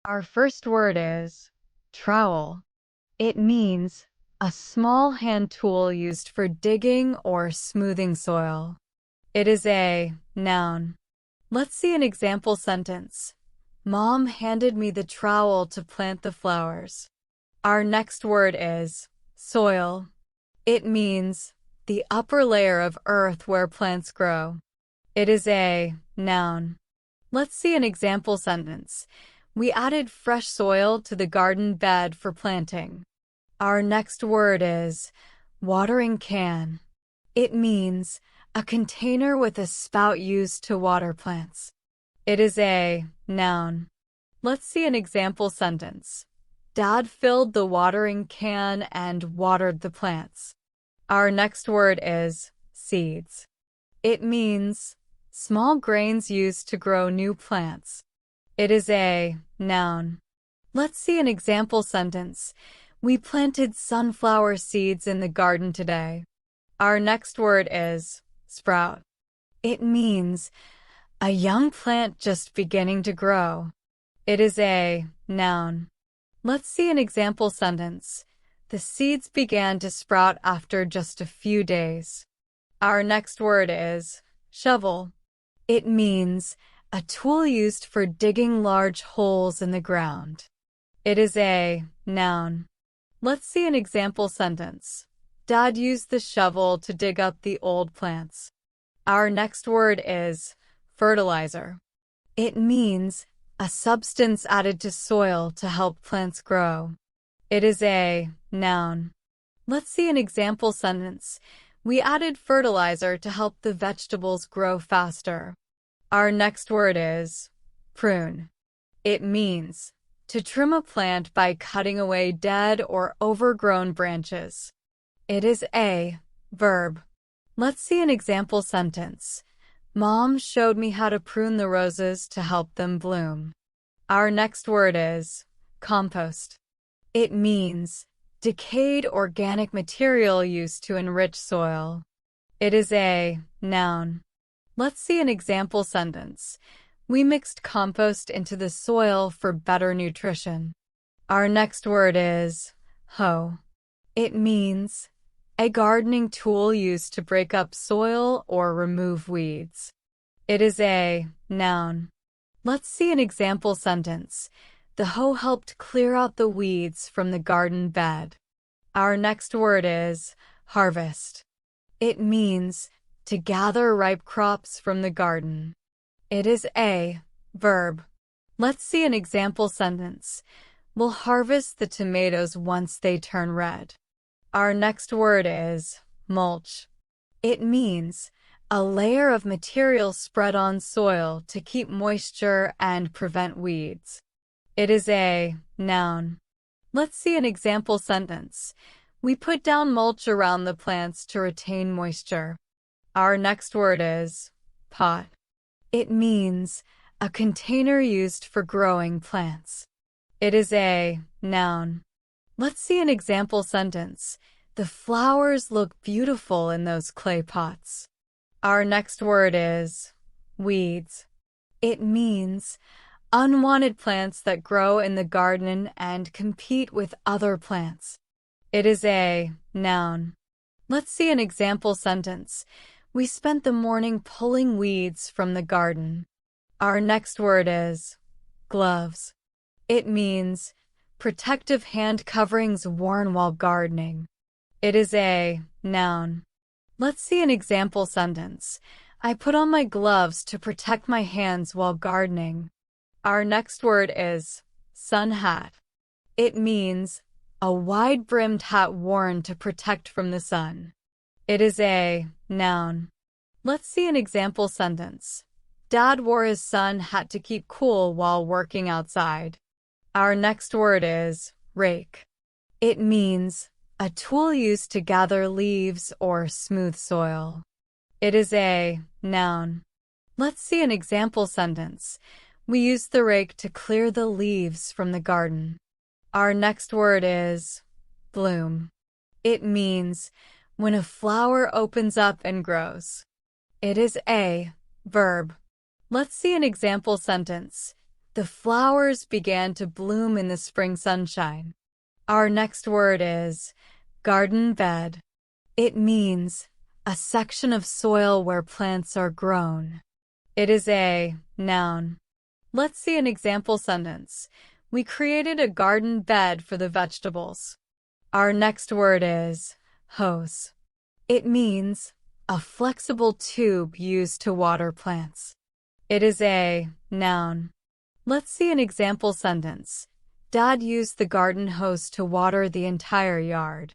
Our first word is trowel. It means a small hand tool used for digging or smoothing soil. It is a noun. Let's see an example sentence. Mom handed me the trowel to plant the flowers. Our next word is soil. It means the upper layer of earth where plants grow. It is a noun. Let's see an example sentence. We added fresh soil to the garden bed for planting. Our next word is watering can. It means a container with a spout used to water plants. It is a noun. Let's see an example sentence. Dad filled the watering can and watered the plants. Our next word is seeds. It means small grains used to grow new plants. It is a noun. Let's see an example sentence. We planted sunflower seeds in the garden today. Our next word is sprout. It means a young plant just beginning to grow. It is a noun. Let's see an example sentence. The seeds began to sprout after just a few days. Our next word is shovel. It means a tool used for digging large holes in the ground. It is a noun. Let's see an example sentence. Dad used the shovel to dig up the old plants. Our next word is fertilizer. It means a substance added to soil to help plants grow. It is a noun. Let's see an example sentence. We added fertilizer to help the vegetables grow faster. Our next word is prune. It means to trim a plant by cutting away dead or overgrown branches. It is a verb. Let's see an example sentence. Mom showed me how to prune the roses to help them bloom. Our next word is compost. It means decayed organic material used to enrich soil. It is a noun. Let's see an example sentence. We mixed compost into the soil for better nutrition. Our next word is hoe. It means a gardening tool used to break up soil or remove weeds. It is a noun. Let's see an example sentence. The hoe helped clear out the weeds from the garden bed. Our next word is harvest. It means to gather ripe crops from the garden. It is a verb. Let's see an example sentence. We'll harvest the tomatoes once they turn red. Our next word is mulch. It means a layer of material spread on soil to keep moisture and prevent weeds. It is a noun. Let's see an example sentence. We put down mulch around the plants to retain moisture. Our next word is pot. It means a container used for growing plants. It is a noun. Let's see an example sentence. The flowers look beautiful in those clay pots. Our next word is weeds. It means unwanted plants that grow in the garden and compete with other plants. It is a noun. Let's see an example sentence. We spent the morning pulling weeds from the garden. Our next word is gloves. It means protective hand coverings worn while gardening. It is a noun. Let's see an example sentence. I put on my gloves to protect my hands while gardening. Our next word is sun hat. It means a wide-brimmed hat worn to protect from the sun. It is a noun. Let's see an example sentence. Dad wore his sun hat to keep cool while working outside. Our next word is rake. It means a tool used to gather leaves or smooth soil. It is a noun. Let's see an example sentence. We used the rake to clear the leaves from the garden. Our next word is bloom. It means when a flower opens up and grows. It is a verb. Let's see an example sentence. The flowers began to bloom in the spring sunshine. Our next word is garden bed. It means a section of soil where plants are grown. It is a noun. Let's see an example sentence. We created a garden bed for the vegetables. Our next word is hose. It means a flexible tube used to water plants. It is a noun. Let's see an example sentence. Dad used the garden hose to water the entire yard.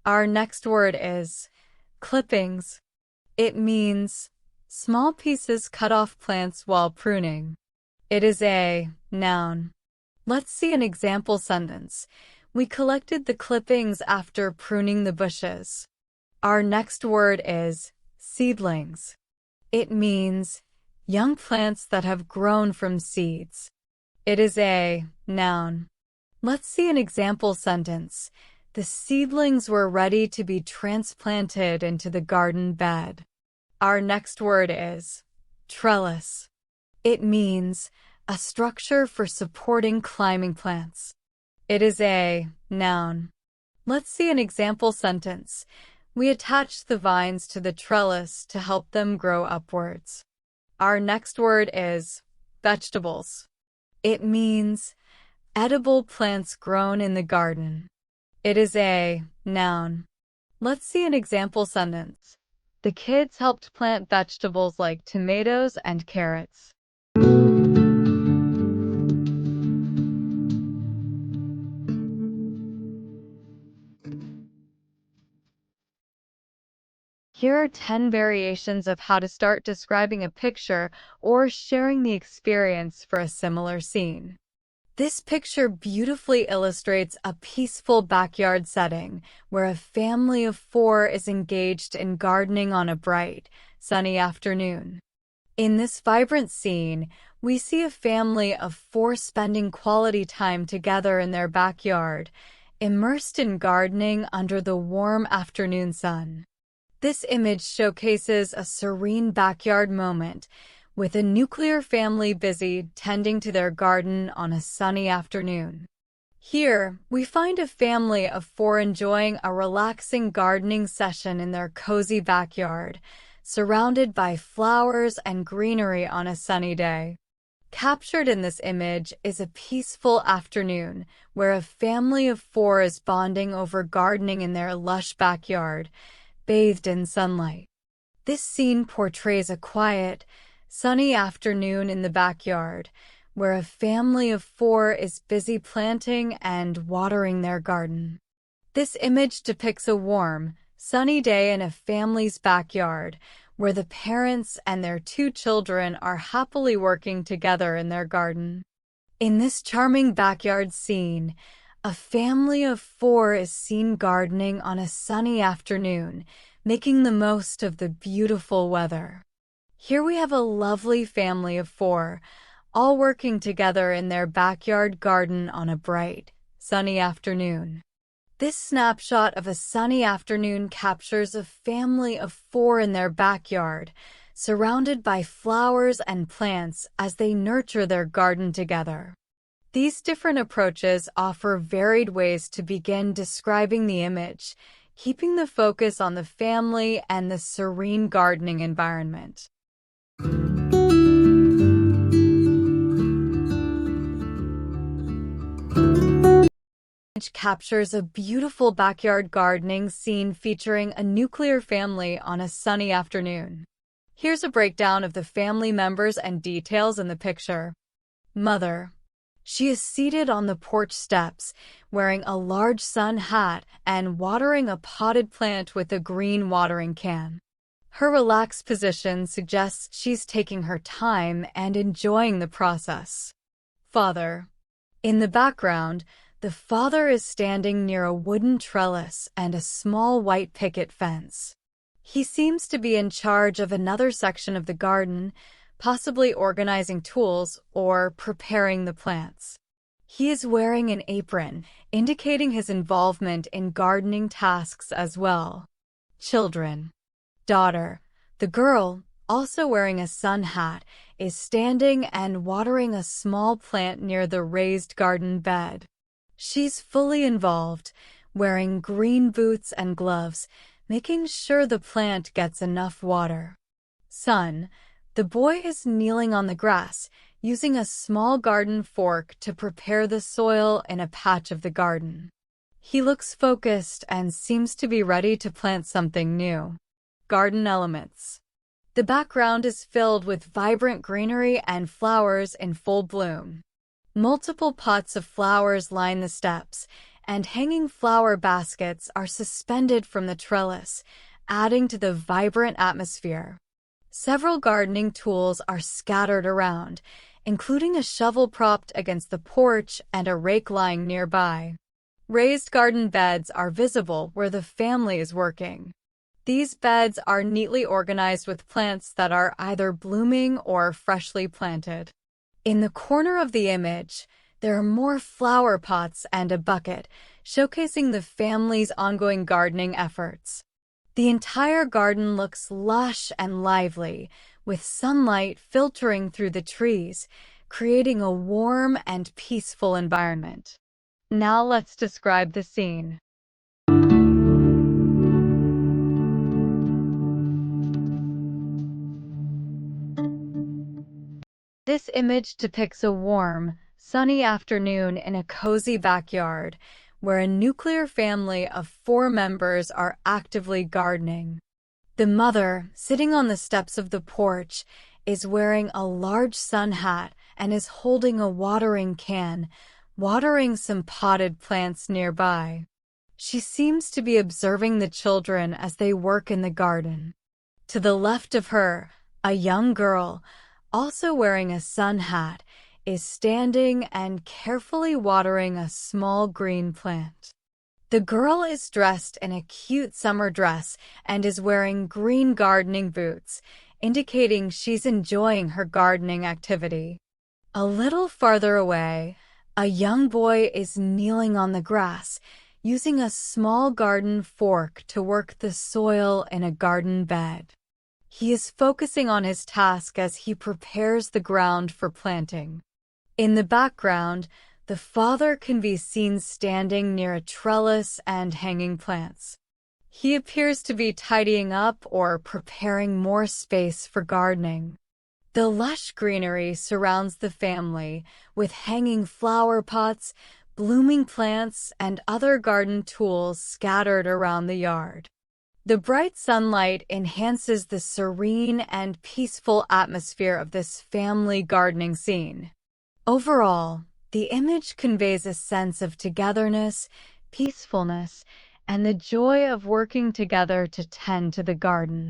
Our next word is clippings. It means small pieces cut off plants while pruning. It is a noun. Let's see an example sentence. We collected the clippings after pruning the bushes. Our next word is seedlings. It means young plants that have grown from seeds. It is a noun. Let's see an example sentence. The seedlings were ready to be transplanted into the garden bed. Our next word is trellis. It means a structure for supporting climbing plants. It is a noun. Let's see an example sentence. We attached the vines to the trellis to help them grow upwards. Our next word is vegetables. It means edible plants grown in the garden. It is a noun. Let's see an example sentence. The kids helped plant vegetables like tomatoes and carrots. Here are 10 variations of how to start describing a picture or sharing the experience for a similar scene. This picture beautifully illustrates a peaceful backyard setting where a family of 4 is engaged in gardening on a bright, sunny afternoon. In this vibrant scene, we see a family of 4 spending quality time together in their backyard, immersed in gardening under the warm afternoon sun. This image showcases a serene backyard moment, with a nuclear family busy tending to their garden on a sunny afternoon. Here, we find a family of 4 enjoying a relaxing gardening session in their cozy backyard, surrounded by flowers and greenery on a sunny day. Captured in this image is a peaceful afternoon where a family of 4 is bonding over gardening in their lush backyard, bathed in sunlight. This scene portrays a quiet, sunny afternoon in the backyard, where a family of 4 is busy planting and watering their garden. This image depicts a warm, sunny day in a family's backyard, where the parents and their 2 children are happily working together in their garden. In this charming backyard scene, a family of 4 is seen gardening on a sunny afternoon, making the most of the beautiful weather. Here we have a lovely family of 4, all working together in their backyard garden on a bright, sunny afternoon. This snapshot of a sunny afternoon captures a family of 4 in their backyard, surrounded by flowers and plants as they nurture their garden together. These different approaches offer varied ways to begin describing the image, keeping the focus on the family and the serene gardening environment. Image captures a beautiful backyard gardening scene featuring a nuclear family on a sunny afternoon. Here's a breakdown of the family members and details in the picture. Mother. She is seated on the porch steps, wearing a large sun hat and watering a potted plant with a green watering can. Her relaxed position suggests she's taking her time and enjoying the process. Father. In the background, the father is standing near a wooden trellis and a small white picket fence. He seems to be in charge of another section of the garden, possibly organizing tools or preparing the plants. He is wearing an apron, indicating his involvement in gardening tasks as well. Children. Daughter. The girl, also wearing a sun hat, is standing and watering a small plant near the raised garden bed. She's fully involved, wearing green boots and gloves, making sure the plant gets enough water. Son, the boy is kneeling on the grass, using a small garden fork to prepare the soil in a patch of the garden. He looks focused and seems to be ready to plant something new. Garden elements. The background is filled with vibrant greenery and flowers in full bloom. Multiple pots of flowers line the steps, and hanging flower baskets are suspended from the trellis, adding to the vibrant atmosphere. Several gardening tools are scattered around, including a shovel propped against the porch and a rake lying nearby. Raised garden beds are visible where the family is working. These beds are neatly organized with plants that are either blooming or freshly planted. In the corner of the image, there are more flower pots and a bucket, showcasing the family's ongoing gardening efforts. The entire garden looks lush and lively, with sunlight filtering through the trees, creating a warm and peaceful environment. Now let's describe the scene. This image depicts a warm, sunny afternoon in a cozy backyard where a nuclear family of 4 members are actively gardening. The mother, sitting on the steps of the porch, is wearing a large sun hat and is holding a watering can, watering some potted plants nearby. She seems to be observing the children as they work in the garden. To the left of her, a young girl, also wearing a sun hat, is standing and carefully watering a small green plant. The girl is dressed in a cute summer dress and is wearing green gardening boots, indicating she's enjoying her gardening activity. A little farther away, a young boy is kneeling on the grass, using a small garden fork to work the soil in a garden bed. He is focusing on his task as he prepares the ground for planting. In the background, the father can be seen standing near a trellis and hanging plants. He appears to be tidying up or preparing more space for gardening. The lush greenery surrounds the family, with hanging flower pots, blooming plants, and other garden tools scattered around the yard. The bright sunlight enhances the serene and peaceful atmosphere of this family gardening scene. Overall, the image conveys a sense of togetherness, peacefulness, and the joy of working together to tend to the garden.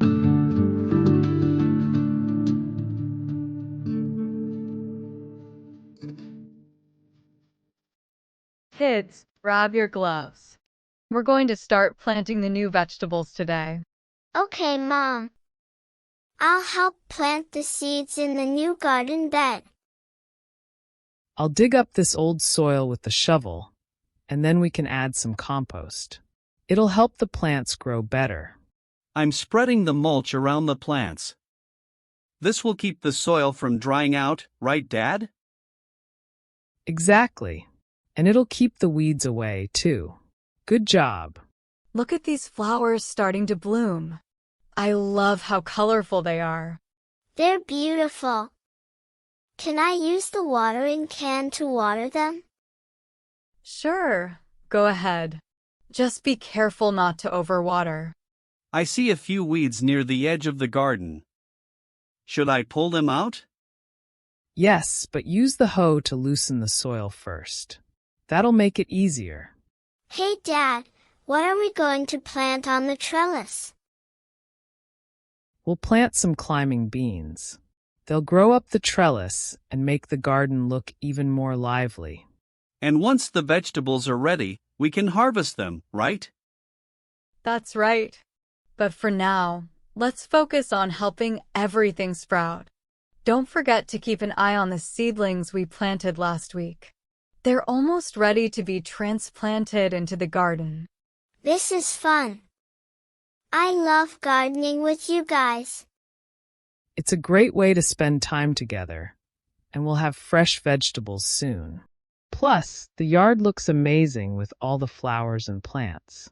Kids, grab your gloves. We're going to start planting the new vegetables today. Okay, Mom. I'll help plant the seeds in the new garden bed. I'll dig up this old soil with the shovel, and then we can add some compost. It'll help the plants grow better. I'm spreading the mulch around the plants. This will keep the soil from drying out, right, Dad? Exactly. And it'll keep the weeds away, too. Good job. Look at these flowers starting to bloom. I love how colorful they are. They're beautiful. Can I use the watering can to water them? Sure, go ahead. Just be careful not to overwater. I see a few weeds near the edge of the garden. Should I pull them out? Yes, but use the hoe to loosen the soil first. That'll make it easier. Hey, Dad, what are we going to plant on the trellis? We'll plant some climbing beans. They'll grow up the trellis and make the garden look even more lively. And once the vegetables are ready, we can harvest them, right? That's right. But for now, let's focus on helping everything sprout. Don't forget to keep an eye on the seedlings we planted last week. They're almost ready to be transplanted into the garden. This is fun. I love gardening with you guys. It's a great way to spend time together, and we'll have fresh vegetables soon. Plus, the yard looks amazing with all the flowers and plants.